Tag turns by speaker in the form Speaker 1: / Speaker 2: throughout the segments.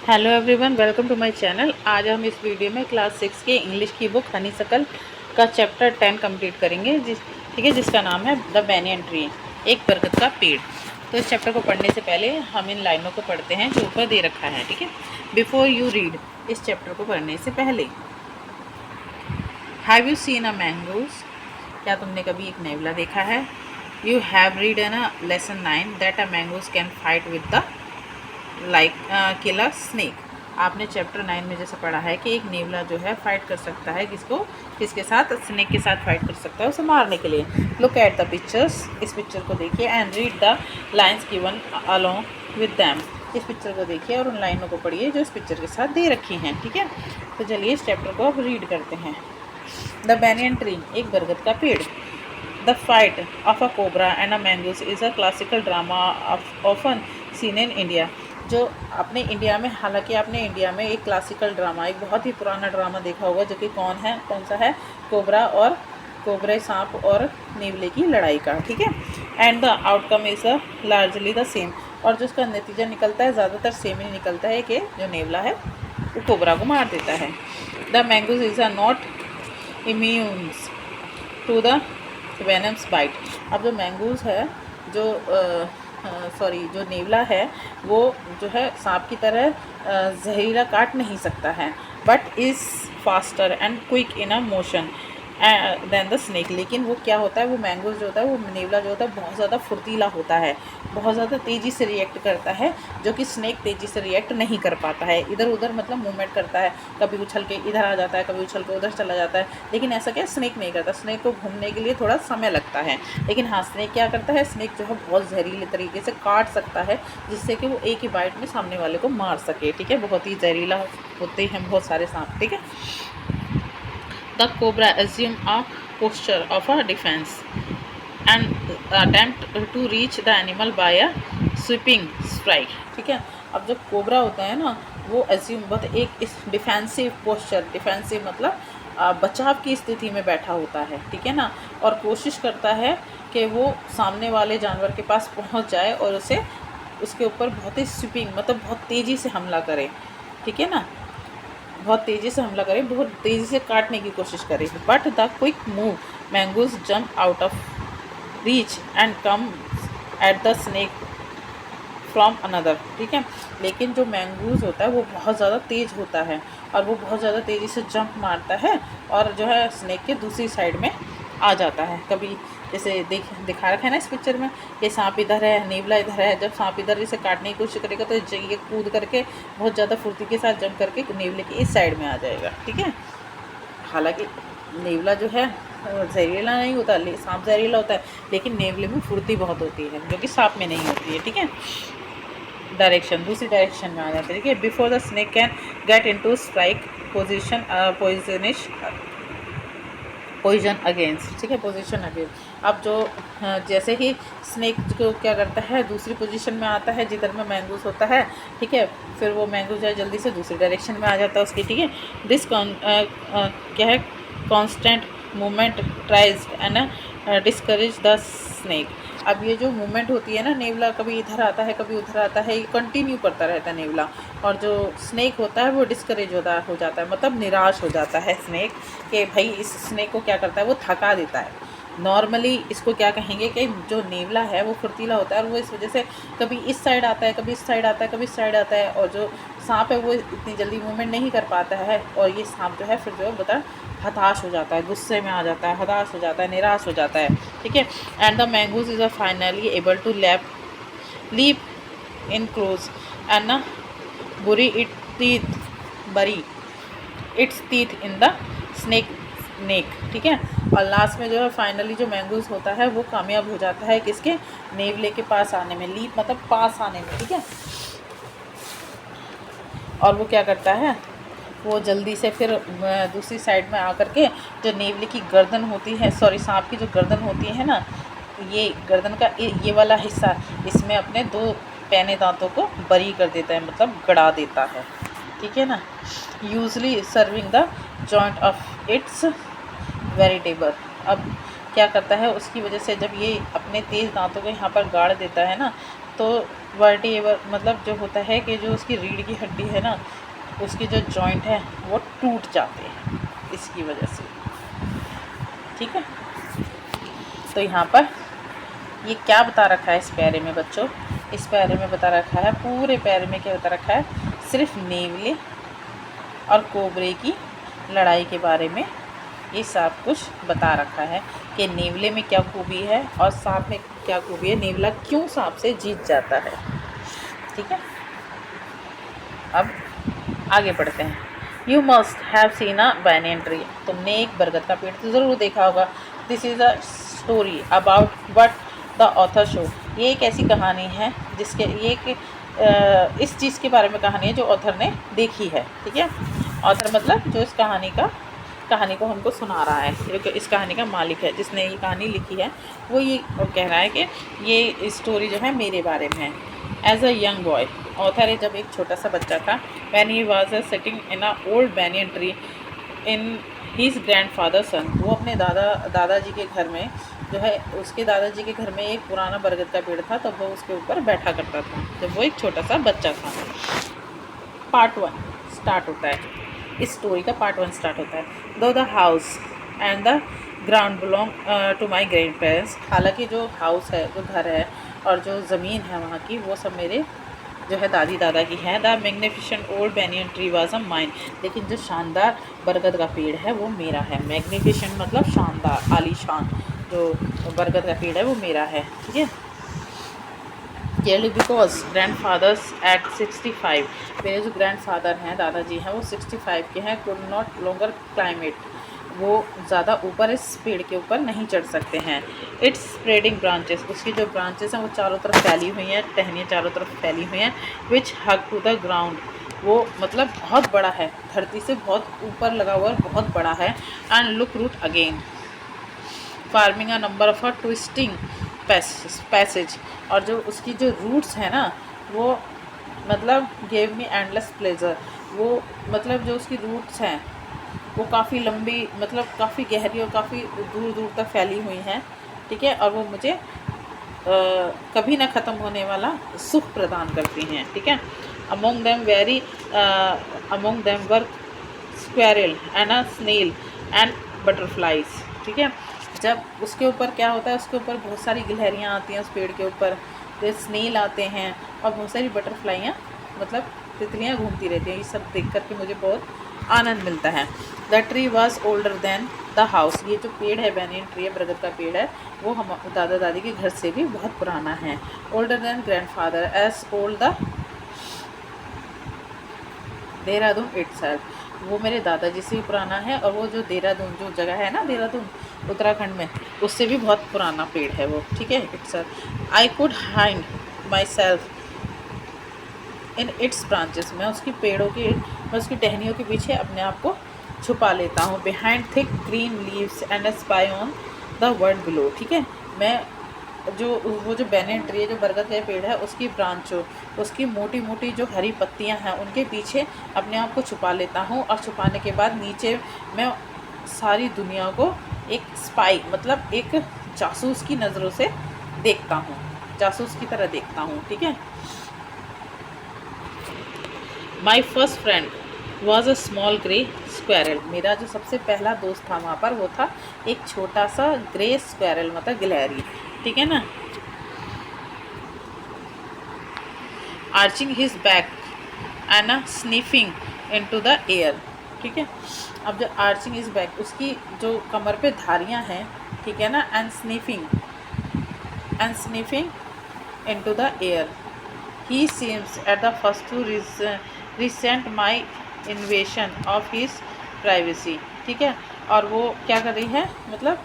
Speaker 1: Hello everyone, welcome to my channel. आज हम इस वीडियो में क्लास 6 के इंग्लिश की बुक हनीसकल का चैप्टर 10 कंप्लीट करेंगे ठीक है, जिसका नाम है द बैनियन ट्री, एक बरगद का पेड़। तो इस चैप्टर को पढ़ने से पहले हम इन लाइनों को पढ़ते हैं जो ऊपर दे रखा है। ठीक है, बिफोर यू रीड, इस चैप्टर को पढ़ने से पहले, have you seen a mangoes, क्या तुमने कभी एक नेवला देखा है? You have read in a lesson 9 that a mangoes can fight with the killer snake. आपने चैप्टर 9 में जैसे पढ़ा है कि एक नेवला जो है फाइट कर सकता है, किसके साथ? स्नेक के साथ फाइट कर सकता है उसे मारने के लिए। लुक एट द पिक्चर्स, इस पिक्चर को देखिए, and read the lines given along with them. इस पिक्चर को देखिए और उन लाइनों को पढ़िए जो इस पिक्चर के साथ दे रखी हैं। ठीक है, तो चलिए इस चैप्टर को अब रीड करते हैं। द बैनियन ट्री, एक बरगद का पेड़। The fight of a cobra and a mangoes is a classical drama often seen in India। जो अपने इंडिया में, हालांकि आपने इंडिया में एक क्लासिकल ड्रामा, एक बहुत ही पुराना ड्रामा देखा होगा, जो कि कौन सा है? कोबरा सांप और नेवले की लड़ाई का। ठीक है, and the outcome is largely the same. और जो उसका नतीजा निकलता है ज़्यादातर सेम ही निकलता है कि जो नेवला है वो कोबरा को मार देता है। The mongoose is a not immunes to the venom's bite. अब जो मैंगूज़ है, जो नेवला है, वो जो है सांप की तरह जहरीला काट नहीं सकता है, but is faster and quick in a motion than the snake. लेकिन वो क्या होता है, वो मैंगोज़ जो होता है, वो नेवला जो होता है बहुत ज़्यादा फुर्तीला होता है, बहुत ज़्यादा तेज़ी से रिएक्ट करता है, जो कि स्नेक तेज़ी से रिएक्ट नहीं कर पाता है। इधर उधर मतलब मूवमेंट करता है, कभी उछल के इधर आ जाता है, कभी उछल के उधर चला जाता है। लेकिन ऐसा क्या स्नेक नहीं करता, स्नेक को घूमने के लिए थोड़ा समय लगता है। लेकिन हाँ, स्नेक क्या करता है, स्नेक जो है बहुत जहरीले तरीके से काट सकता है, जिससे कि वो एक ही बाइट में सामने वाले को मार सके। ठीक है, बहुत ही जहरीला होते हैं बहुत सारे सांप। ठीक है, the cobra assume a posture of a defense and attempt to reach the animal by a sweeping strike। ठीक है, अब जो कोबरा होता है ना, वो एज्यूम बहुत एक इस डिफेंसिव पोस्चर, डिफेंसिव मतलब बचाव की स्थिति में बैठा होता है। ठीक है ना, और कोशिश करता है कि वो सामने वाले जानवर के पास पहुंच जाए और उसके ऊपर बहुत ही स्वीपिंग मतलब बहुत तेज़ी से हमला करे। ठीक है ना, बहुत तेज़ी से हमला करे, बहुत तेज़ी से काटने की कोशिश करे। But the quick move mangoes jump out of reach and come at the snake from another. ठीक है, लेकिन जो मैंगूज होता है वो बहुत ज़्यादा तेज़ होता है और वो बहुत ज़्यादा तेज़ी से जंप मारता है और जो है स्नेक के दूसरी साइड में आ जाता है। कभी जैसे दिखा रखा है ना इस पिक्चर में, कि सांप इधर है, नेवला इधर है। जब सांप इधर इसे काटने की कोशिश करेगा तो ये कूद करके बहुत ज़्यादा फुर्ती के साथ जंप करके नेवले की इस साइड में आ जाएगा। ठीक है, हालांकि नेवला जो है जहरीला नहीं होता, सांप जहरीला होता है, लेकिन नेवले में फुर्ती बहुत होती है, जो कि सांप में नहीं होती है। ठीक है, डायरेक्शन दूसरी डायरेक्शन में आ जाते हैं। ठीक है, before the snake can get into strike position poison against. ठीक है, पोजीशन अगेंस्ट। अब जो जैसे ही स्नेक को क्या करता है, दूसरी पोजीशन में आता है जिधर में मैंगूस होता है। ठीक है, फिर वो मैंगूस जो है जल्दी से दूसरी डायरेक्शन में आ जाता है उसकी। ठीक है, क्या है, constant movement tries and discourage the snake. अब ये जो मूवमेंट होती है ना, नेवला कभी इधर आता है कभी उधर आता है, ये कंटिन्यू करता रहता है नेवला। और जो स्नेक होता है वो डिस्करेज हो जाता है, मतलब निराश हो जाता है स्नेक, कि भाई इस स्नेक को क्या करता है, वो थका देता है। नॉर्मली इसको क्या कहेंगे कि जो नेवला है वो फुर्तीला होता है और वो इस वजह से कभी इस साइड आता है, कभी इस साइड आता है, कभी इस साइड आता है। और जो सांप है वो इतनी जल्दी मूवमेंट नहीं कर पाता है, और ये सांप जो है फिर जो है बता हताश हो जाता है, गुस्से में आ जाता है, हताश हो जाता है, निराश हो जाता है। ठीक है, and the mongoose is finally able to leap in close and bury bury its teeth in the snake neck. ठीक है, और लास्ट में जो है फाइनली जो मैंगूज होता है वो कामयाब हो जाता है किसके? नेवले के पास आने में, लीप मतलब पास आने में। ठीक है, और वो क्या करता है, वो जल्दी से फिर दूसरी साइड में आकर के जो नेवले की गर्दन होती है, सांप की जो गर्दन होती है ना, ये गर्दन का ये वाला हिस्सा, इसमें अपने 2 पैने दांतों को बरी कर देता है, मतलब गड़ा देता है। ठीक है ना, usually serving the joint of its veritable. अब क्या करता है, उसकी वजह से जब ये अपने तेज़ दांतों को यहाँ पर गाड़ देता है ना, तो वर्टिब्रल मतलब जो होता है कि जो उसकी रीढ़ की हड्डी है ना, उसकी जो जॉइंट है वो टूट जाते हैं इसकी वजह से। ठीक है, तो यहाँ पर ये क्या बता रखा है इस पैरे में बच्चों? इस पैरे में बता रखा है, पूरे पैरे में क्या बता रखा है? सिर्फ नेवले और कोबरे की लड़ाई के बारे में ये सब कुछ बता रखा है कि नेवले में क्या खूबी है और सांप में क्या खूबी है, नेवला क्यों सांप से जीत जाता है। ठीक है, अब आगे बढ़ते हैं। You must have seen a banyan tree, तुमने एक बरगद का पेड़ तो ज़रूर देखा होगा। This is a story about what the author show, ये एक ऐसी कहानी है जिसके इस चीज़ के बारे में कहानी है जो ऑथर ने देखी है। ठीक है, ऑथर मतलब जो इस कहानी को हमको सुना रहा है, जो इस कहानी का मालिक है, जिसने ये कहानी लिखी है, वो ये कह रहा है कि ये स्टोरी जो है मेरे बारे में है। As a young boy, author है जब एक छोटा सा बच्चा था, when he was sitting in a old banyan tree in his grandfather son, वो अपने दादाजी के घर में जो है, उसके दादाजी के घर में एक पुराना बरगद का पेड़ था, तब वो उसके ऊपर बैठा करता था जब वो एक छोटा सा बच्चा था। पार्ट 1 स्टार्ट होता है, इस स्टोरी का पार्ट 1 स्टार्ट होता है। Though the house and the ground belong to my grandparents, हालांकि जो हाउस है, जो घर है और जो ज़मीन है वहाँ की, वो सब मेरे जो है दादी दादा की है। The magnificent old banyan tree was a mine, लेकिन जो शानदार बरगद का पेड़ है वो मेरा है। मैग्निफिशेंट मतलब शानदार, आलीशान, जो बरगद का पेड़ है वो मेरा है। ठीक है, clearly because grandfather's at 65, मेरे जो ग्रैंड फादर हैं, दादाजी हैं, वो 65 के हैं, कुड नॉट लॉन्गर क्लाइमेट, वो ज़्यादा ऊपर इस पेड़ के ऊपर नहीं चढ़ सकते हैं। इट्स स्प्रेडिंग ब्रांचेस, उसकी जो ब्रांचेस हैं वो चारों तरफ फैली हुई हैं, टहनियाँ चारों तरफ फैली हुई हैं। विच हग टू द ग्राउंड, वो मतलब बहुत बड़ा है, धरती से बहुत ऊपर लगा हुआ है, बहुत बड़ा है। And look root again farming a number of a twisting passage, और जो उसकी जो रूट्स है ना, वो मतलब गेव मी एंडलेस प्लेजर, वो मतलब जो उसकी रूट्स हैं वो काफ़ी लंबी, मतलब काफ़ी गहरी और काफ़ी दूर दूर तक फैली हुई हैं। ठीक है, और वो मुझे कभी ना ख़त्म होने वाला सुख प्रदान करती हैं। ठीक है, among them were squirrel and a snail and butterflies. ठीक है, जब उसके ऊपर क्या होता है, उसके ऊपर बहुत सारी गिलहरियाँ आती हैं उस पेड़ के ऊपर, फिर स्नेल आते हैं और बहुत सारी बटरफ्लाइयाँ, मतलब तितलियाँ घूमती रहती हैं। ये सब देख कर के मुझे बहुत आनंद मिलता है। The tree was older than the house, ये जो पेड़ है, बैनियन ट्री है, बरगद का पेड़ है, वो हम दादा दादी के घर से भी बहुत पुराना है। Older than grandfather, as old the Dehradun itself, वो मेरे दादाजी से भी पुराना है, और वो जो देहरादून जो जगह है ना, देहरादून उत्तराखंड में, उससे भी बहुत पुराना पेड़ है वो। ठीक है, itself I could hide my self in its branches, मैं उसकी टहनियों के पीछे अपने आप को छुपा लेता हूँ। Behind thick green leaves and spy on the world below. ठीक है, मैं वो जो बैनियन ट्री है, जो बरगद का पेड़ है, उसकी ब्रांचों, उसकी मोटी मोटी जो हरी पत्तियां हैं, उनके पीछे अपने आप को छुपा लेता हूँ, और छुपाने के बाद नीचे मैं सारी दुनिया को एक स्पाई मतलब एक जासूस की नज़रों से देखता हूँ, जासूस की तरह देखता हूँ। ठीक है, my first friend was a small grey squirrel, मेरा जो सबसे पहला दोस्त था वहाँ पर, वो था एक छोटा सा ग्रे स्क्वेरल, मतलब गिलहरी। ठीक है ना, arching his back and sniffing into the air. ठीक है, अब जो आर्चिंग हिज बैक, उसकी जो कमर पे धारियाँ हैं, ठीक है ना, and sniffing into the air, he seems at the first to resent my invasion of his privacy. ठीक है, और वो क्या कर रही है, मतलब,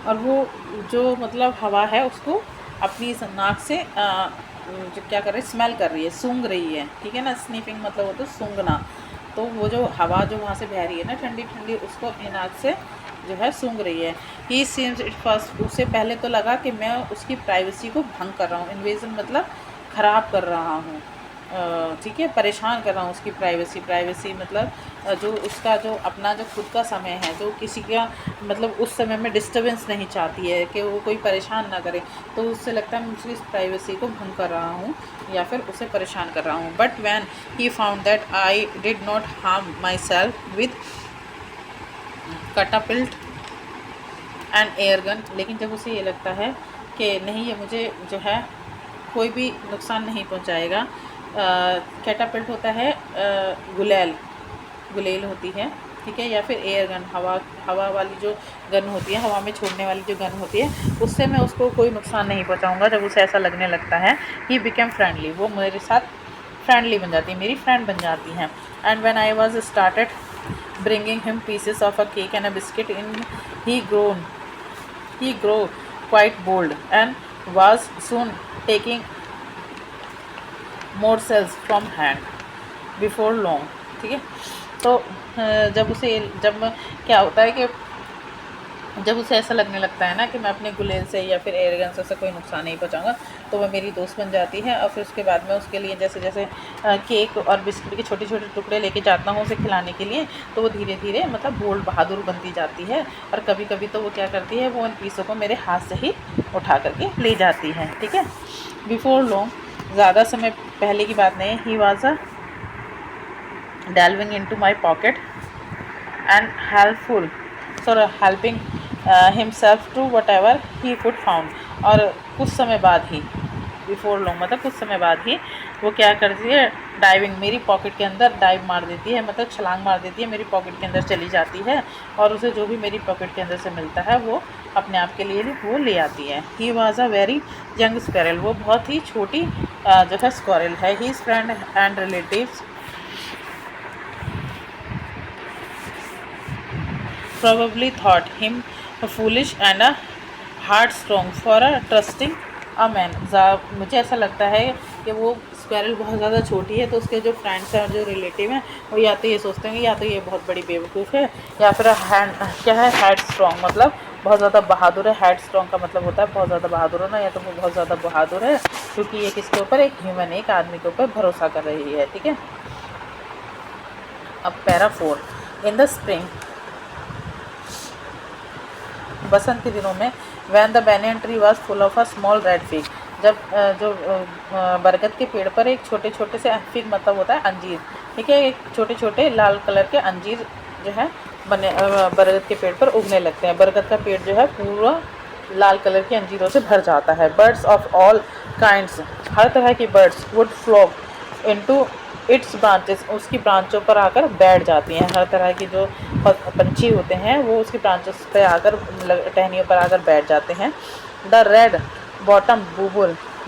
Speaker 1: और वो जो मतलब हवा है उसको अपनी इस नाक से जो क्या कर रही है, स्मेल कर रही है, सूंघ रही है। ठीक है ना, स्नीफिंग मतलब वो तो सूंघना, तो वो जो हवा जो वहाँ से बह रही है ना, ठंडी ठंडी, उसको अपनी नाक से जो है सूंघ रही है। ही सीम्स इट फर्स्ट, उससे पहले तो लगा कि मैं उसकी प्राइवेसी को भंग कर रहा हूँ, इन्वेजन मतलब ख़राब कर रहा हूँ। ठीक है, परेशान कर रहा हूँ उसकी प्राइवेसी मतलब जो उसका जो अपना जो खुद का समय है, जो किसी का मतलब उस समय में डिस्टरबेंस नहीं चाहती है कि वो कोई परेशान ना करे, तो उससे लगता है मैं उसकी इस प्राइवेसी को भंग कर रहा हूँ या फिर उसे परेशान कर रहा हूँ। But when he found that I did not harm myself with catapult and air gun, लेकिन जब उसे ये लगता है कि नहीं, ये मुझे जो है कोई भी नुकसान नहीं पहुंचाएगा। कैटापिल्ट होता है गुलेल होती है, ठीक है, या फिर एयर गन, हवा वाली जो गन होती है, हवा में छोड़ने वाली जो गन होती है, उससे मैं उसको कोई नुकसान नहीं पहुंचाऊंगा। जब उसे ऐसा लगने लगता है ही बिकेम फ्रेंडली, वो मेरे साथ फ्रेंडली बन जाती है, मेरी फ्रेंड बन जाती हैं। And when I was started bringing him pieces of a cake and a biscuit in, he grew quite bold and was soon taking morsels from hand before long, ठीक है। तो जब क्या होता है कि जब उसे ऐसा लगने लगता है ना कि मैं अपने गुलेल से या फिर एयरगन से कोई नुकसान नहीं पहुंचाऊंगा, तो वह मेरी दोस्त बन जाती है। और फिर उसके बाद में उसके लिए जैसे जैसे केक और बिस्किट के छोटे छोटे टुकड़े लेके जाता हूँ उसे खिलाने के लिए, तो वो धीरे धीरे मतलब बोल्ड बहादुर बनती जाती है। और कभी कभी तो वो क्या करती है, वो उन पीसों को मेरे हाथ से ही उठा करके ले जाती है, ठीक है। बिफोर लॉन्ग, ज़्यादा समय पहले की बात नहीं, ही was a delving into my pocket and helping himself to whatever he could found। और कुछ समय बाद ही, बिफोर लॉन्ग मतलब कुछ समय बाद ही, वो क्या करती है, डाइविंग, मेरी पॉकेट के अंदर डाइव मार देती है, मतलब छलांग मार देती है, मेरी पॉकेट के अंदर चली जाती है और उसे जो भी मेरी पॉकेट के अंदर से मिलता है वो अपने आप के लिए वो ले आती है। He was a very young squirrel, वो बहुत ही छोटी जो है स्क्वेरल है। His friend and relatives probably thought him foolish and a heartstrong for a trusting a man। मुझे ऐसा लगता है कि वो स्क्वेरल बहुत ज़्यादा छोटी है, तो उसके जो फ्रेंड्स हैं और जो रिलेटिव हैं वो या तो ये सोचते हैं या तो ये बहुत बड़ी बेवकूफ़ है, या फिर क्या है, हेड स्ट्रॉन्ग, मतलब बहुत ज़्यादा बहादुर है। हेड स्ट्रॉन्ग का मतलब होता है बहुत ज़्यादा बहादुर होना, या तो वो बहुत ज़्यादा बहादुर है क्योंकि ये किसके ऊपर, एक ह्यूमन, एक आदमी के ऊपर भरोसा कर रही है, ठीक है। अब पैरा 4, इन द स्प्रिंग, बसंत के दिनों में, when the banyan tree was full of a small red fig, जब बरगद के पेड़ पर एक छोटे छोटे से फिग मतलब होता है अंजीर, ठीक है, एक छोटे छोटे लाल कलर के अंजीर जो है बरगद के पेड़ पर उगने लगते हैं। बरगद का पेड़ जो है पूरा लाल कलर के अंजीरों से भर जाता है। बर्ड्स ऑफ ऑल काइंड्स, हर तरह की birds would flock into its branches, उसकी ब्रांचों पर आकर बैठ जाती हैं। हर तरह की जो पंछी होते हैं वो उसकी ब्रांचों पे आकर, टहनियों पर आकर बैठ जाते हैं। The red bottom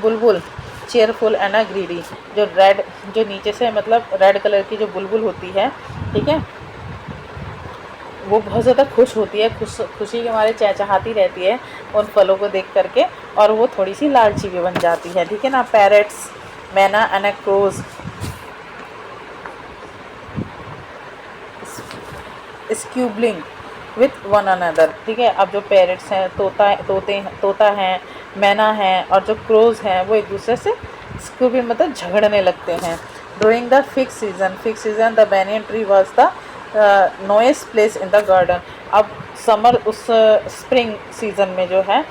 Speaker 1: Bulbul cheerful and a greedy, जो नीचे से मतलब रेड कलर की जो बुलबुल होती है, ठीक है, वो बहुत ज़्यादा खुश होती है, खुशी के मारे चहचहाती रहती है उन फलों को देख करके, और वो थोड़ी सी लालची भी बन जाती है, ठीक है ना। Parrots, mynah and crows squabbling with one another, ठीक है। अब जो पैरट्स हैं, तोता हैं, मैना हैं, और जो क्रोज हैं, वो एक दूसरे से स्क्यूबिंग मतलब झगड़ने लगते हैं। During the fix season the banyan tree was the knowest place in the garden. अब उस स्प्रिंग सीज़न में जो है,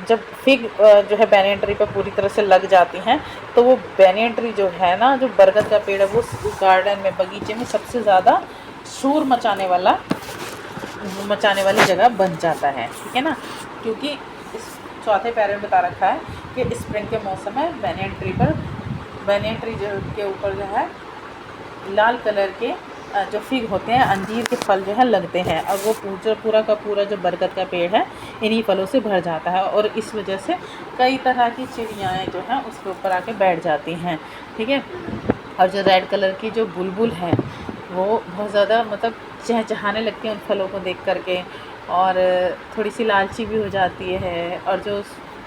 Speaker 1: जब फिग जो है बैनियन ट्री पर पूरी तरह से लग जाती हैं, तो वो बैनियन ट्री जो है ना, जो बरगद का पेड़ है, वो गार्डन में, बगीचे में सबसे ज़्यादा शोर मचाने वाली जगह बन जाता है, ठीक है ना। क्योंकि इस चौथे पैरे में बता रखा है कि स्प्रिंग के मौसम में बैनियन ट्री के ऊपर जो है लाल कलर के जो फिग होते हैं, अंजीर के फल जो है लगते हैं, और वो पूरा का पूरा जो बरगद का पेड़ है इन्हीं फलों से भर जाता है, और इस वजह से कई तरह की चिड़ियाएँ जो हैं उसके ऊपर आके बैठ जाती हैं, ठीक है। और जो रेड कलर की जो बुलबुल है वो बहुत ज़्यादा मतलब चहचहाने लगती हैं उन फलों को देख करके, और थोड़ी सी लालची भी हो जाती है। और जो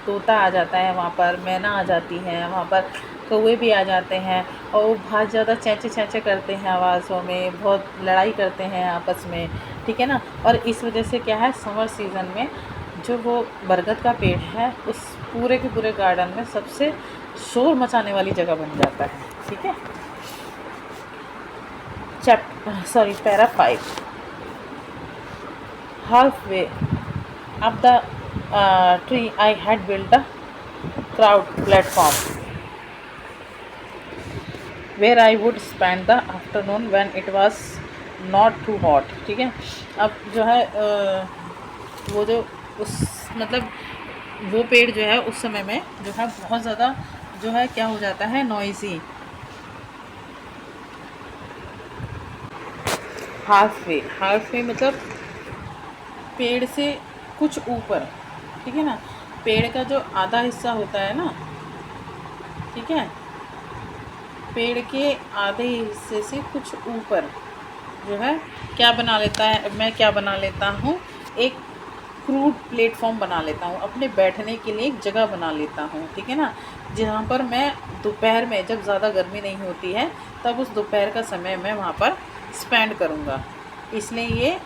Speaker 1: तोता आ जाता है वहाँ पर, मैना आ जाती हैं वहाँ पर, कौवे भी आ जाते हैं, और वो बहुत ज़्यादा चैंचे करते हैं आवाज़ों में, बहुत लड़ाई करते हैं आपस में, ठीक है ना। और इस वजह से क्या है, समर सीज़न में जो वो बरगद का पेड़ है उस पूरे के पूरे गार्डन में सबसे शोर मचाने वाली जगह बन जाता है। ठीक है। Para 5, half way up the tree I had built a crowd platform where I would spend the afternoon when it was not too hot। ठीक है। अब जो है वो जो उस मतलब वो पेड़ जो है उस समय में जो है बहुत ज़्यादा जो है क्या हो जाता है, नॉइज़ी। हाफ वे मतलब पेड़ से कुछ ऊपर, ठीक है ना। पेड़ का जो आधा हिस्सा होता है ना, ठीक है, पेड़ के आधे हिस्से से कुछ ऊपर जो है क्या बना लेता है, मैं क्या बना लेता हूँ, एक क्रूड प्लेटफॉर्म बना लेता हूँ, अपने बैठने के लिए एक जगह बना लेता हूँ, ठीक है ना। जहाँ पर मैं दोपहर में जब ज़्यादा गर्मी नहीं होती है तब उस दोपहर का समय मैं वहाँ पर स्पेंड करूँगा। इसलिए ये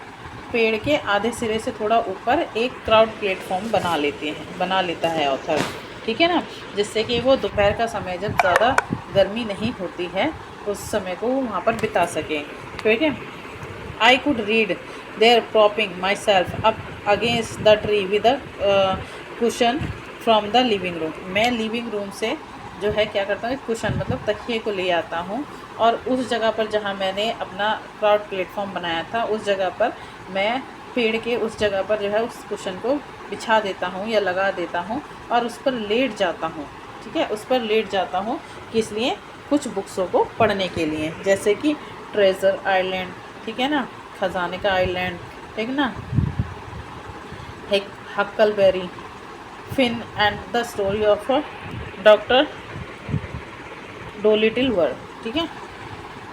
Speaker 1: पेड़ के आधे सिरे से थोड़ा ऊपर एक क्राउड प्लेटफॉर्म बना लेता है ऑथर, ठीक है ना, जिससे कि वो दोपहर का समय जब ज़्यादा गर्मी नहीं होती है उस समय को वो वहाँ पर बिता सकें, ठीक है। I could read there propping myself up against the tree with a cushion from the living room. मैं लिविंग रूम से जो है क्या करता हूँ, कुशन मतलब तकिए को ले आता हूँ और उस जगह पर जहाँ मैंने अपना क्राउड प्लेटफॉर्म बनाया था उस जगह पर मैं पेड़ के उस जगह पर जो है उस कुशन को बिछा देता हूँ या लगा देता हूँ और उस पर लेट जाता हूँ, ठीक है। उस पर लेट जाता हूँ किस लिए, कुछ बुक्सों को पढ़ने के लिए, जैसे कि ट्रेजर आइलैंड, ठीक है ना, खजाने का आइलैंड, ठीक ना, Huckleberry, Finn and the story of Doctor Dolittle world, ठीक है।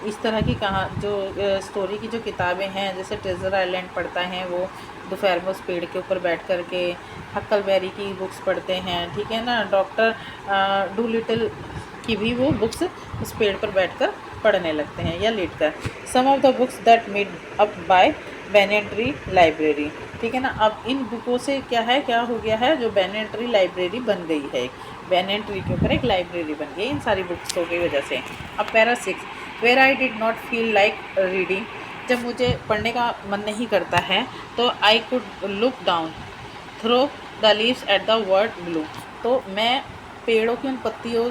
Speaker 1: इस तरह की जो स्टोरी की जो किताबें हैं, जैसे ट्रेजर आइलैंड पढ़ता है वो दोपहर में उस पेड़ के ऊपर बैठ कर के, हक्कलबेरी की बुक्स पढ़ते हैं, ठीक है ना, डॉक्टर डूलिटिल की भी वो बुक्स उस पेड़ पर बैठकर पढ़ने लगते हैं या लेट कर। Some of the books that made up by banyan tree library, ठीक है ना। अब इन बुकों से क्या हो गया है, जो बैनियन ट्री लाइब्रेरी बन गई है, बैनियन ट्री के ऊपर एक लाइब्रेरी बन गई इन सारी बुक्सों की वजह से। अब para 6, where I did not feel like reading, जब मुझे पढ़ने का मन नहीं करता है तो I could look down through the leaves at the world below, तो मैं पेड़ों की उन पत्तियों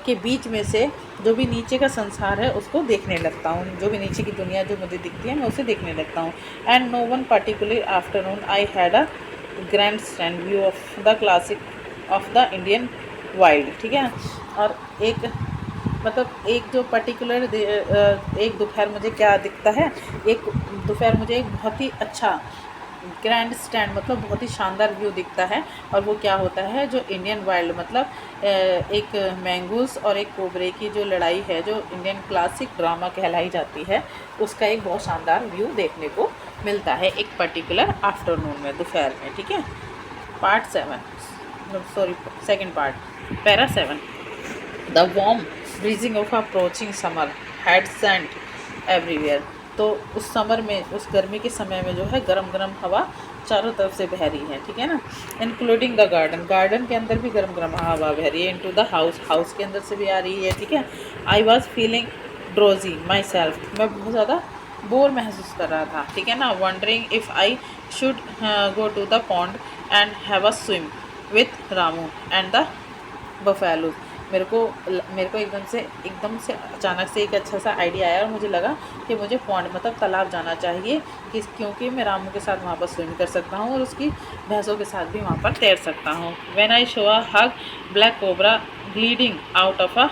Speaker 1: के बीच में से जो भी नीचे का संसार है उसको देखने लगता हूँ, जो भी नीचे की दुनिया जो मुझे दिखती है मैं उसे देखने लगता हूँ। And no one particular afternoon I had a grand stand view of the classic of the Indian wild, ठीक है। और एक मतलब एक जो पर्टिकुलर एक दोपहर मुझे क्या दिखता है, एक दोपहर मुझे एक बहुत ही अच्छा ग्रैंड स्टैंड मतलब बहुत ही शानदार व्यू दिखता है। और वो क्या होता है, जो इंडियन वाइल्ड मतलब एक मैंगूस और एक कोबरे की जो लड़ाई है, जो इंडियन क्लासिक ड्रामा कहलाई जाती है, उसका एक बहुत शानदार व्यू देखने को मिलता है एक पर्टिकुलर आफ्टरनून में, दोपहर में, ठीक है। Part 7 second part, para 7, the warm bridging of approaching summer had sent everywhere, तो उस समर में, उस गर्मी के समय में जो है गरम गरम हवा चारों तरफ से बह रही है, ठीक है ना। इंक्लूडिंग द गार्डन के अंदर भी गरम गरम हवा बह रही है, इनटू द हाउस के अंदर से भी आ रही है, ठीक है। I was feeling drowsy myself, मैं बहुत ज़्यादा बोर महसूस कर रहा था, ठीक है ना। Wondering if I should go to the pond and have a swim with Ramu and the buffaloes, मेरे को एकदम से अचानक से एक अच्छा सा आइडिया आया और मुझे लगा कि मुझे पॉन्ड मतलब तालाब जाना चाहिए, क्योंकि मैं रामू के साथ वहाँ पर स्विम कर सकता हूँ और उसकी भैंसों के साथ भी वहाँ पर तैर सकता हूँ। When I show a hug black cobra ग्लीडिंग out of a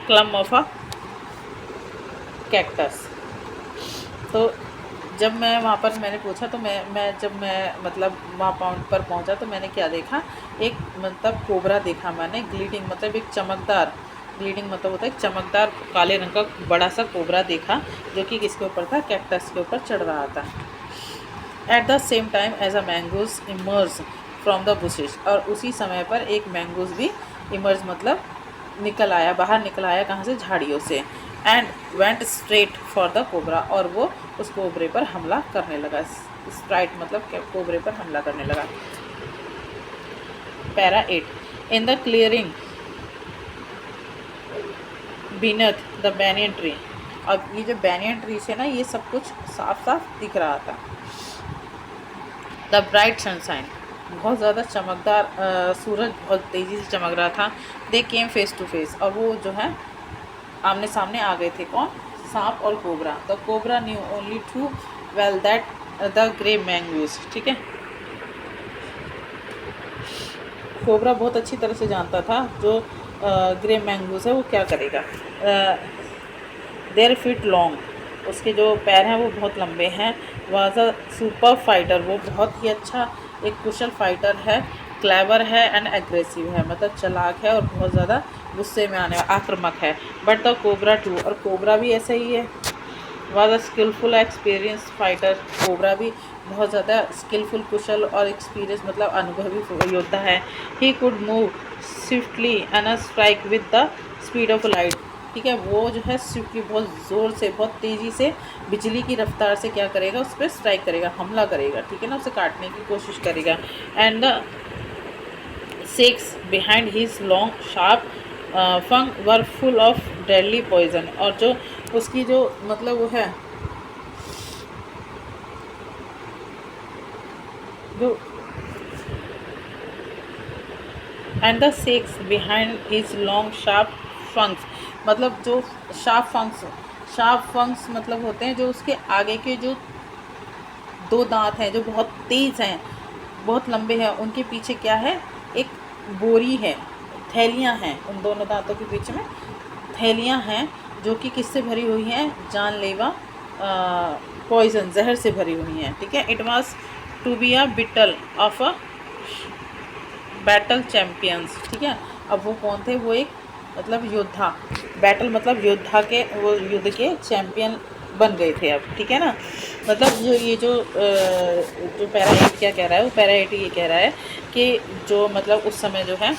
Speaker 1: क्लम of a cactus, तो जब मैं वहाँ पर मैंने पूछा तो जब मैं मतलब वहाँ पॉइंट पर पहुँचा तो मैंने क्या देखा, एक मतलब कोबरा देखा मैंने, ग्लीडिंग मतलब एक चमकदार, ग्लीडिंग मतलब होता है एक चमकदार काले रंग का बड़ा सा कोबरा देखा, जो कि किसके ऊपर था, कैक्टस के ऊपर चढ़ रहा था। At the same time as a mongoose emerge from the bushes, और उसी समय पर एक मैंगोज भी इमर्ज मतलब बाहर निकल आया, कहाँ से, झाड़ियों से। And went straight for the cobra, और वो उस कोबरे पर हमला करने लगा, स्प्राइट मतलब कोबरे पर हमला करने लगा। Para 8, in the clearing beneath the banyan tree. अब ये जो बैनियन ट्री से ना ये सब कुछ साफ साफ दिख रहा था। द ब्राइट सनशाइन, बहुत ज़्यादा चमकदार सूरज बहुत तेज़ी से चमक रहा था। दे केम फेस टू फेस, और वो जो है आमने सामने आ गए थे। कौन? सांप और cobra. The cobra knew only too well that the grey mongoose, ठीक है। कोबरा बहुत अच्छी तरह से जानता था जो ग्रे मैंगूज है वो क्या करेगा। देयर फीट लॉन्ग, उसके जो पैर हैं वो बहुत लंबे हैं। वाज अ सुपर फाइटर, वो बहुत ही अच्छा एक कुशल फाइटर है। क्लेवर है एंड एग्रेसिव है, मतलब चालाक है और बहुत ज़्यादा गुस्से में आने आक्रामक है। बट द कोबरा टू, और कोबरा भी ऐसा ही है। Was a skilful experience fighter, cobra भी बहुत ज़्यादा स्किलफुल कुशल और एक्सपीरियंस मतलब अनुभवी योद्धा है। He could move swiftly and strike with the speed of light, ठीक है। वो जो है स्विफ्टली बहुत ज़ोर से बहुत तेज़ी से बिजली की रफ्तार से क्या करेगा, उस पर स्ट्राइक करेगा, हमला करेगा, ठीक है ना, उसे काटने की कोशिश करेगा। And the sacs behind his long sharp fang were full of deadly poison, और जो उसकी जो मतलब वो है जो and the sacs behind his long sharp fangs, मतलब जो शार्प फंक्स मतलब होते हैं जो उसके आगे के जो दो दांत हैं जो बहुत तेज़ हैं, बहुत लंबे हैं, उनके पीछे क्या है, एक बोरी है, थैलियाँ हैं, उन दोनों दांतों के बीच में थैलियाँ हैं जो कि किससे भरी हुई हैं, जानलेवा पॉइजन, जहर से भरी हुई हैं, ठीक है। It was to be a battle of a battle champions, ठीक है। अब वो कौन थे, वो एक मतलब योद्धा, बैटल मतलब योद्धा के, वो युद्ध के चैम्पियन बन गए थे अब, ठीक है ना। मतलब ये जो पैरा 8 क्या कह रहा है, वो पैरा 8 ये कह रहा है कि जो मतलब उस समय जो है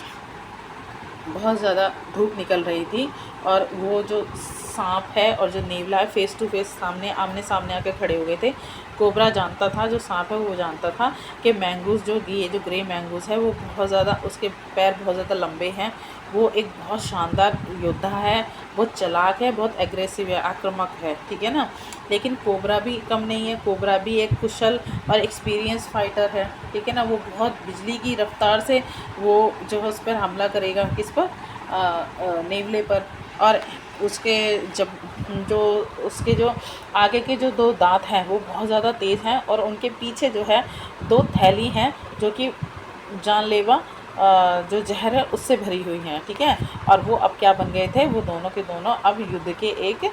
Speaker 1: बहुत ज़्यादा धूप निकल रही थी और वो जो सांप है और जो नेवला है फेस टू फेस आमने सामने आके खड़े हो गए थे। कोबरा जानता था, जो सांप है वो जानता था कि मैंगूस ये जो ग्रे मैंगूस है वो बहुत ज़्यादा, उसके पैर बहुत ज़्यादा लंबे हैं, वो एक बहुत शानदार योद्धा है, बहुत चालाक है, बहुत एग्रेसिव है, आक्रामक है, ठीक है ना। लेकिन कोबरा भी कम नहीं है, कोबरा भी एक कुशल और एक्सपीरियंस फाइटर है, ठीक है ना। वो बहुत बिजली की रफ्तार से वो जो है उस पर हमला करेगा, किस पर, नेवले पर। और उसके उसके जो आगे के जो दो दांत हैं वो बहुत ज़्यादा तेज़ हैं और उनके पीछे जो है दो थैली हैं जो कि जानलेवा जो जहर है उससे भरी हुई हैं, ठीक है। और वो अब क्या बन गए थे, वो दोनों के दोनों अब युद्ध के एक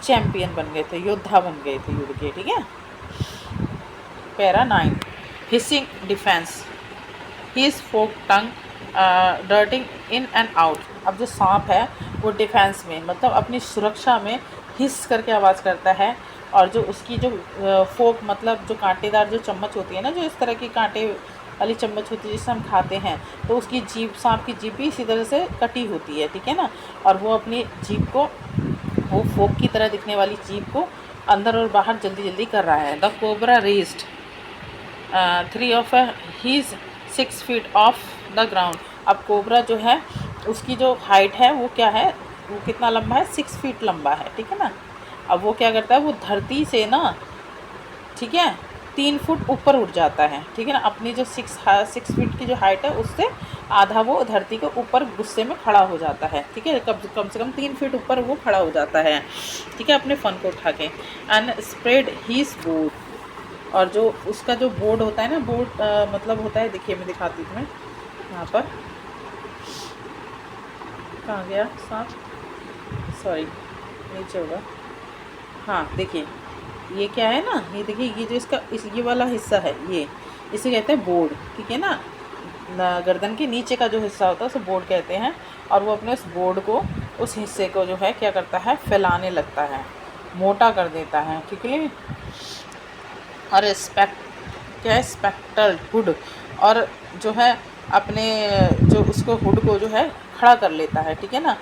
Speaker 1: चैम्पियन बन गए थे, योद्धा बन गए थे युद्ध के, ठीक है। Para 9, hissing defence, his fork tongue darting in and out. अब जो सांप है वो डिफेंस में मतलब अपनी सुरक्षा में हिस करके आवाज़ करता है, और जो उसकी जो फोक मतलब जो कांटेदार जो चम्मच होती है ना, जो इस तरह की कांटे वाली चम्मच होती है जिससे हम खाते हैं, तो उसकी जीभ, सांप की जीभ भी इसी तरह से कटी होती है, ठीक है ना। और वो अपनी जीभ को, वो फोक की तरह दिखने वाली जीभ को अंदर और बाहर जल्दी जल्दी कर रहा है। The cobra raised 3 of his 6 feet off the ground. अब कोबरा जो है उसकी जो हाइट है वो क्या है, वो कितना लंबा है, 6 फीट लंबा है, ठीक है ना। अब वो क्या करता है, वो धरती से ना, ठीक है, 3 फुट ऊपर उठ जाता है, ठीक है ना। अपनी जो 6 फीट की जो हाइट है उससे आधा वो धरती के ऊपर गुस्से में खड़ा हो जाता है, ठीक है। कम से कम 3 फीट ऊपर वो खड़ा हो जाता है, ठीक है, अपने फन को उठा के। एंड स्प्रेड हीज बोर्ड, और जो उसका जो बोर्ड होता है ना, बोर्ड मतलब होता है, देखिए मैं दिखाती हूँ तुम्हें यहाँ पर, कहाँ गया सांप, सॉरी नीचे होगा, हाँ देखिए ये क्या है ना, ये देखिए ये जो इसका ये वाला हिस्सा है, ये इसे कहते हैं बोर्ड, ठीक है ना। गर्दन के नीचे का जो हिस्सा होता है उसे बोर्ड कहते हैं। और वो अपने उस बोर्ड को, उस हिस्से को जो है क्या करता है, फैलाने लगता है, मोटा कर देता है, ठीक है। और क्या है, स्पेक्ट्रल हुड, और जो है अपने जो उसको हुड को जो है खड़ा कर लेता है, ठीक है ना।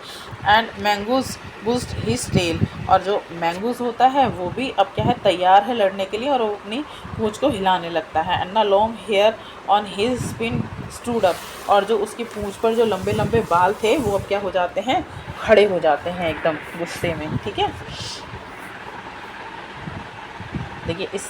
Speaker 1: And mongoose bushed his tail, और जो मैंगूज होता है वो भी अब क्या है, तैयार है लड़ने के लिए, और वो अपनी पूंछ को हिलाने लगता है। And the long hair on his spine stood up, और जो उसकी पूंछ पर जो लंबे लंबे बाल थे वो अब क्या हो जाते हैं, खड़े हो जाते हैं एकदम गुस्से में, ठीक है। देखिए इस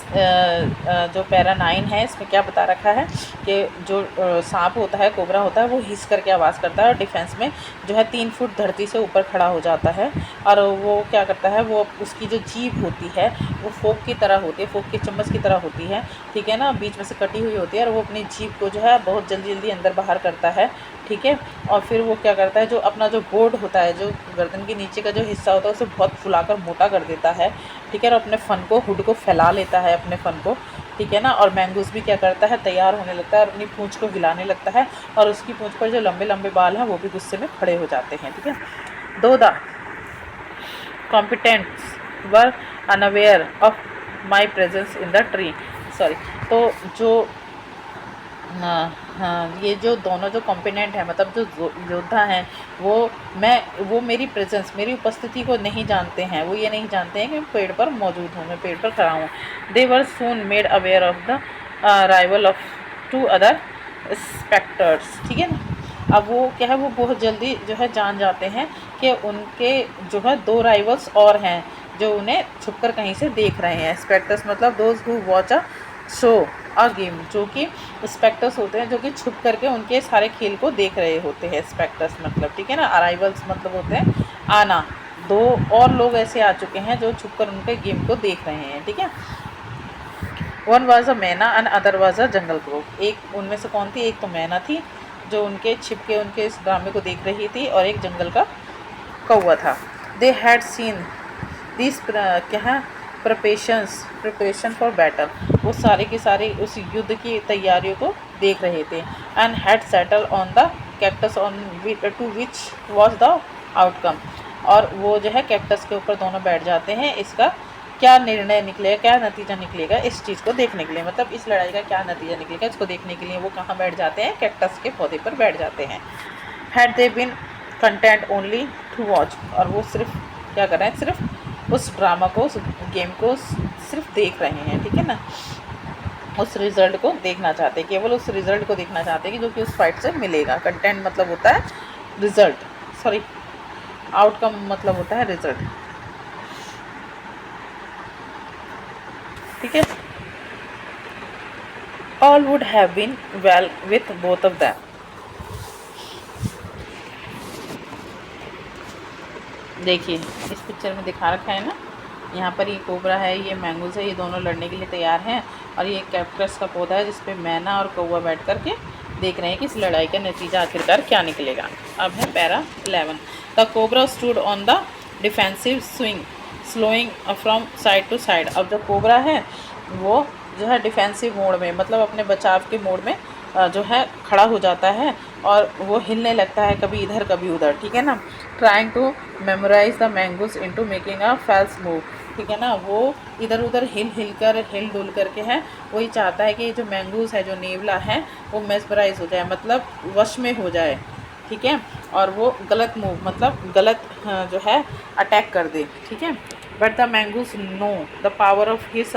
Speaker 1: जो पैरा 9 है इसमें क्या बता रखा है कि जो सांप होता है, कोबरा होता है, वो हिस करके आवाज़ करता है और डिफेंस में जो है 3 फुट धरती से ऊपर खड़ा हो जाता है। और वो क्या करता है, वो उसकी जो जीभ होती है वो फोक की तरह होती है, फोक की चम्मच की तरह होती है, ठीक है ना, बीच में से कटी हुई होती है, और वो अपनी जीभ को जो है बहुत जल्दी जल्दी अंदर बाहर करता है, ठीक है। और फिर वो क्या करता है, जो अपना जो बोर्ड होता है, जो गर्दन के नीचे का जो हिस्सा होता है, उसे बहुत फुलाकर मोटा कर देता है, ठीक है, और अपने फन को, हुड को फैला लेता है अपने फन को, ठीक है ना। और मैंगूस भी क्या करता है, तैयार होने लगता है और अपनी पूंछ को हिलाने लगता है, और उसकी पूंछ पर जो लंबे लंबे बाल हैं वो भी गुस्से में खड़े हो जाते हैं, ठीक है। Though the combatants were unaware of my presence in the tree, sorry, तो जो हाँ हाँ, ये जो दोनों जो कॉम्पोनेंट है, मतलब जो योद्धा हैं, वो मेरी प्रेजेंस, मेरी उपस्थिति को नहीं जानते हैं, वो ये नहीं जानते हैं कि मैं पेड़ पर मौजूद हूँ, मैं पेड़ पर खड़ा हूँ। They were soon made aware of the arrival of 2 other spectators, ठीक है ना। अब वो क्या है, वो बहुत जल्दी जो है जान जाते हैं कि उनके जो है 2 राइवल्स और हैं जो उन्हें छुपकर कहीं से देख रहे हैं। स्पेक्टर्स मतलब those who watch a show a game, जो कि स्पेक्टर्स होते हैं जो कि छुप करके उनके सारे खेल को देख रहे होते हैं, स्पेक्टर्स मतलब, ठीक है ना। अराइवल्स मतलब होते हैं आना, 2 और लोग ऐसे आ चुके हैं जो छुपकर उनके गेम को देख रहे हैं, ठीक है। वन वाज अ मैना and other was a jungle crook, एक उनमें से कौन थी, एक तो मैना थी जो उनके छिप के उनके इस ड्रामे को देख रही थी, और एक जंगल का कौवा था। दे हैड सीन दिस क्या है, प्रिपरेशन फॉर बैटल, वो सारे के सारे उस युद्ध की तैयारियों को देख रहे थे। And had settle on the cactus on to which was the outcome, और वो जो है कैक्टस के ऊपर दोनों बैठ जाते हैं, इसका क्या निर्णय निकलेगा, क्या नतीजा निकलेगा इस चीज़ को देखने के लिए, मतलब इस लड़ाई का क्या नतीजा निकलेगा इसको देखने के लिए वो कहाँ बैठ जाते हैं, कैक्टस के पौधे पर बैठ जाते हैं। Had they been content only to watch, और वो सिर्फ क्या कर रहे हैं, सिर्फ उस ड्रामा को, उस गेम को सिर्फ देख रहे हैं, ठीक है ना, उस रिज़ल्ट को देखना चाहते हैं, केवल उस रिज़ल्ट को देखना चाहते हैं कि जो कि उस फाइट से मिलेगा। कंटेंट मतलब होता है रिज़ल्ट, सॉरी, आउटकम मतलब होता है रिज़ल्ट, ठीक है। All would have been well with both of them, देखिए इस पिक्चर में दिखा रखा है ना, यहाँ पर ये कोबरा है, ये मैंगूस है, ये दोनों लड़ने के लिए तैयार हैं, और ये कैक्टस का पौधा है जिसपे मैना और कौवा बैठ कर के देख रहे हैं कि इस लड़ाई का नतीजा आखिरकार क्या निकलेगा। अब है para 11। The cobra stood on the defensive swing slowing from side to side, अब जो कोबरा है वो जो है डिफेंसिव मोड में, मतलब अपने बचाव के मोड में जो है खड़ा हो जाता है, और वो हिलने लगता है कभी इधर कभी उधर, ठीक है ना। Trying to memorise the mongoose into making a false move, ठीक है ना, वो इधर उधर हिल डुल करके है, वही चाहता है कि जो मैंगूस है, जो नेवला है, वो मेस्मराइज हो जाए, मतलब वश में हो जाए, ठीक है, और वो गलत मूव मतलब गलत जो है अटैक कर दे, ठीक है। But the mongoose know the power of his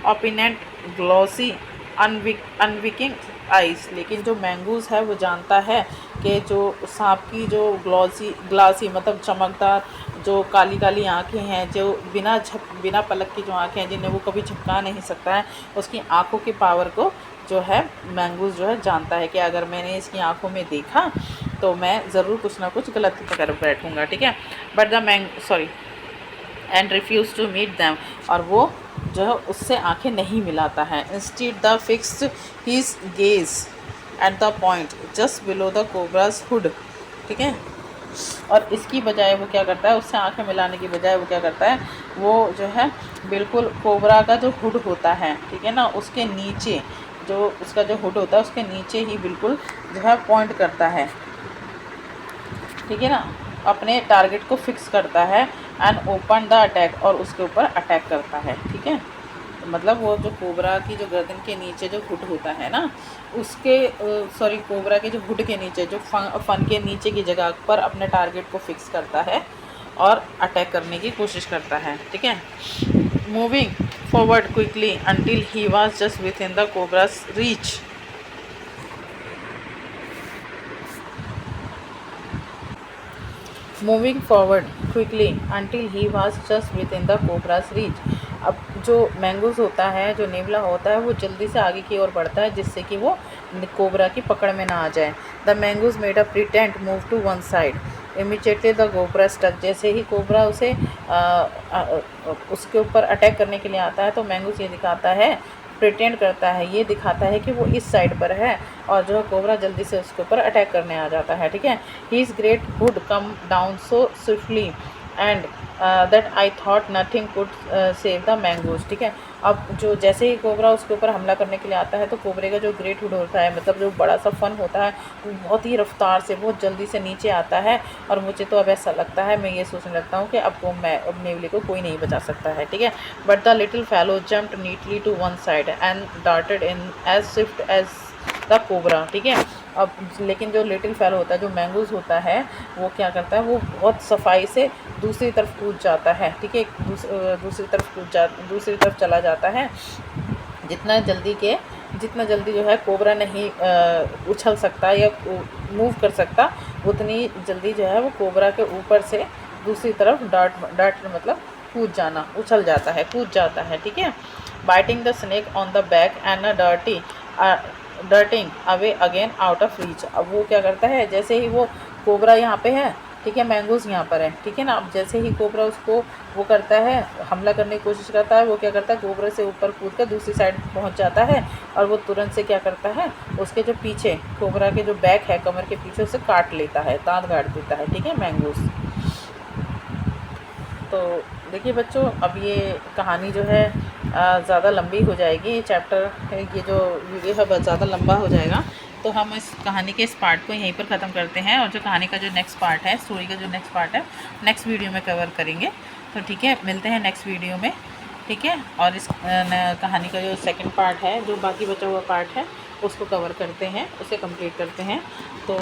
Speaker 1: opponent glossy unwinking eyes, लेकिन जो मैंगूस है वो जानता है कि जो सांप की जो ग्लासी मतलब चमकदार जो काली काली आँखें हैं, जो बिना पलक की जो आँखें हैं जिन्हें वो कभी झपका नहीं सकता है, उसकी आँखों की पावर को जो है मैंगूस जो है जानता है कि अगर मैंने इसकी आँखों में देखा तो मैं ज़रूर कुछ ना कुछ गलत कर बैठूँगा, ठीक है। But the and refuse to meet them, और वो जो है उससे आंखें नहीं मिलाता है। Instead the fixed his gaze at the point just below the cobra's hood, ठीक है। और इसकी बजाय वो क्या करता है, उससे आंखें मिलाने की बजाय वो क्या करता है, वो जो है बिल्कुल कोबरा का जो हुड होता है, ठीक है ना, उसके नीचे जो उसका जो हुड होता है उसके नीचे ही बिल्कुल जो है पॉइंट करता है, ठीक है ना, अपने टारगेट को फिक्स करता है एंड ओपन द अटैक, और उसके ऊपर अटैक करता है, ठीक है। मतलब वो जो कोबरा की जो गर्दन के नीचे जो हुड होता है ना, उसके सॉरी कोबरा के जो हुड के नीचे जो फन के नीचे की जगह पर अपने टारगेट को फिक्स करता है और अटैक करने की कोशिश करता है, ठीक है। Moving forward quickly until he was just within the cobra's reach, moving forward quickly until he was just within the cobra's reach. अब जो मैंगूस होता है, जो नेवला होता है, वो जल्दी से आगे की ओर बढ़ता है जिससे कि वो कोबरा की पकड़ में ना आ जाए। The mongoose made a pretend move to one side immediately the cobra struck. जैसे ही कोबरा उसे उसके ऊपर अटैक करने के लिए आता है तो मैंगूस ये दिखाता है, प्रिटेंड करता है, ये दिखाता है कि वो इस साइड पर है, और जो है कोबरा जल्दी से उसके ऊपर अटैक करने आ जाता है। ठीक है, his great hood come down so swiftly and that I thought nothing could save the mangoes. ठीक है, अब जो जैसे ही कोबरा उसके ऊपर हमला करने के लिए आता है तो कोबरे का जो ग्रेट हुड होता है, मतलब जो बड़ा सा फन होता है, वो बहुत ही रफ्तार से, बहुत जल्दी से नीचे आता है। और मुझे तो अब ऐसा लगता है, मैं ये सोचने लगता हूँ कि अब नेवले को कोई नहीं बचा सकता है। ठीक है, but the little fellow jumped neatly to one side and darted in as swift as the cobra. ठीक है, अब लेकिन जो लिटिल फेलो होता है, जो मैंगूज होता है, वो क्या करता है, वो बहुत सफाई से दूसरी तरफ कूद जाता है। ठीक है, दूसरी तरफ चला जाता है। जितना जल्दी जो है कोबरा नहीं उछल सकता या मूव कर सकता, उतनी जल्दी जो है वो कोबरा के ऊपर से दूसरी तरफ डार्ट मतलब कूद जाता है। ठीक है, biting the snake on the back and dirtying away again out of reach. अब वो क्या करता है, जैसे ही वो कोबरा यहाँ पे है, ठीक है, मैंगूज यहाँ पर है, ठीक है ना, अब जैसे ही कोबरा उसको वो करता है, हमला करने की कोशिश करता है, वो क्या करता है, कोबरा से ऊपर कूद कर दूसरी साइड पहुँच जाता है, और वो तुरंत से क्या करता है, उसके जो पीछे कोबरा के जो बैक है, कमर के पीछे, उसे काट लेता है, दांत गाड़ देता है। ठीक है, मैंगूज। तो देखिए बच्चों, अब ये कहानी जो है ज़्यादा लंबी हो जाएगी, ये चैप्टर, ये जो वीडियो है बहुत ज़्यादा लंबा हो जाएगा, तो हम इस कहानी के इस पार्ट को यहीं पर ख़त्म करते हैं, और जो कहानी का जो नेक्स्ट पार्ट है, स्टोरी का जो नेक्स्ट पार्ट है, नेक्स्ट वीडियो में कवर करेंगे। तो ठीक है, मिलते हैं नेक्स्ट वीडियो में। ठीक है, और इस कहानी का जो सेकंड पार्ट है, जो बाकी बचा हुआ पार्ट है, उसको कवर करते हैं, उसे कंप्लीट करते हैं। तो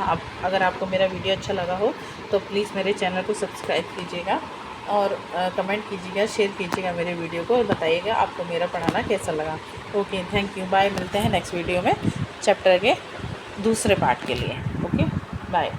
Speaker 1: आप, अगर आपको मेरा वीडियो अच्छा लगा हो तो प्लीज़ मेरे चैनल को सब्सक्राइब कीजिएगा, और कमेंट कीजिएगा, शेयर कीजिएगा मेरे वीडियो को, और बताइएगा आपको मेरा पढ़ाना कैसा लगा। Okay, thank you, bye. मिलते हैं नेक्स्ट वीडियो में चैप्टर के दूसरे पार्ट के लिए। Okay, bye.